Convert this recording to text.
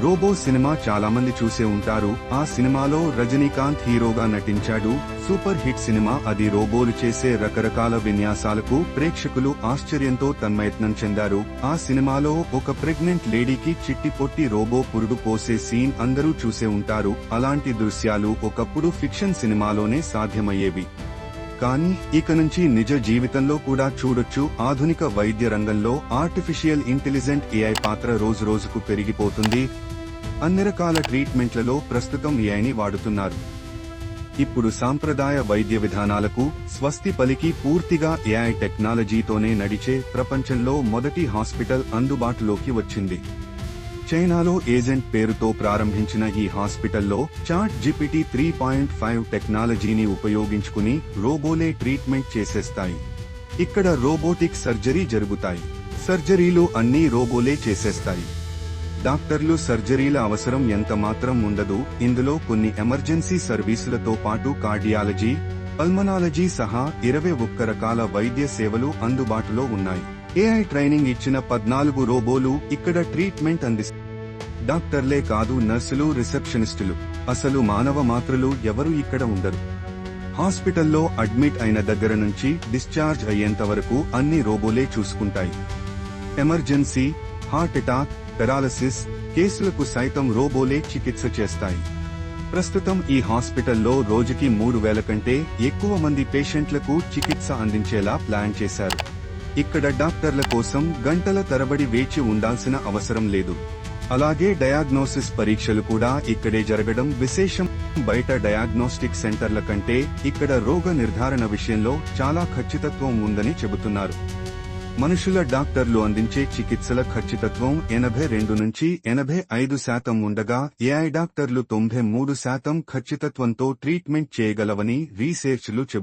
Robo cinema చాలామంది చూసే ఉంటారు. ఆ సినిమాలో రజనీకాంత్ హీరోగా నటించాడు. సూపర్ హిట్ సినిమా అది. రోబోలు చేసే రకరకాల విన్యాసాలకు ప్రేక్షకులు ఆశ్చర్యంతో తన్మయత్నం చెందారు. ఆ సినిమాలో ఒక ప్రెగ్నెంట్ లేడీకి చిట్టి పొట్టి రోబో పురుడు పోసే సీన్ అందరూ చూసే ఉంటారు. అలాంటి దృశ్యాలు ఒకప్పుడు ఫిక్షన్ సినిమాలోనే సాధ్యమయ్యేవి. కానీ ఇక నుంచి నిజ జీవితంలో కూడా చూడొచ్చు. ఆధునిక వైద్య రంగంలో ఆర్టిఫిషియల్ ఇంటెలిజెంట్ ఏఐ పాత్ర రోజురోజుకు పెరిగిపోతుంది. అన్ని రకాల ట్రీట్మెంట్లలో ప్రస్తుతం ఏఐని వాడుతున్నారు. ఇప్పుడు సాంప్రదాయ వైద్య విధానాలకు స్వస్తి పలికి పూర్తిగా ఏఐ టెక్నాలజీతోనే నడిచే ప్రపంచంలో మొదటి హాస్పిటల్ అందుబాటులోకి వచ్చింది. చైనాలో ఏజెంట్ పేరుతో ప్రారంభించిన ఈ హాస్పిటల్లో చాట్ జిపిటి 3.5 టెక్నాలజీని ఉపయోగించుకుని రోబోలే ట్రీట్మెంట్ చేసేస్తాయి. ఇక్కడ రోబోటిక్ సర్జరీ జరుగుతాయి. సర్జరీలు అన్నీ రోబోలే చేసేస్తాయి. డాక్టర్లు సర్జరీల అవసరం ఎంత మాత్రం ఉండదు. ఇందులో కొన్ని ఎమర్జెన్సీ సర్వీసులతో పాటు కార్డియాలజీ, పల్మనాలజీ సహా 21 రకాల వైద్య సేవలు అందుబాటులో ఉన్నాయి. ఏఐ ట్రైనింగ్ ఇచ్చిన 14 రోబోలు ఇక్కడ ట్రీట్మెంట్ అందిస్తాయి. డాక్టర్లే కాదు, నర్సులు, రిసెప్షనిస్టులు, అసలు మానవ మాత్రులు ఎవరు ఇక్కడ ఉండరు. హాస్పిటల్లో అడ్మిట్ అయిన దగ్గర నుంచి డిశ్చార్జ్ అయ్యేంత వరకు అన్ని రోబోలే చూసుకుంటాయి. ఎమర్జెన్సీ, హార్ట్ అటాక్, పెరాలసిస్ కేసులకు సైతం రోబోలే చికిత్స చేస్తాయి. ప్రస్తుతం ఈ హాస్పిటల్లో రోజుకి 3,000 కంటే ఎక్కువ మంది పేషెంట్లకు చికిత్స అందించేలా ప్లాన్ చేశారు. ఇక్కడ డాక్టర్ల కోసం గంటల తరబడి వేచి ఉండాల్సిన అవసరం లేదు. అలాగే డయాగ్నోసిస్ పరీక్షలు కూడా ఇక్కడే జరగడం విశేషం. బయట డయాగ్నోస్టిక్ సెంటర్ల కంటే ఇక్కడ రోగ నిర్ధారణ విషయంలో చాలా ఖచ్చితత్వం ఉందని చెబుతున్నారు. మనుషుల డాక్టర్లు అందించే చికిత్సల ఖచ్చితత్వం 82 నుంచి 85% ఉండగా ఏఐ డాక్టర్లు 93% ఖచ్చితత్వంతో ట్రీట్మెంట్ చేయగలవని రీసెర్చ్లు చెబుతున్నాయి.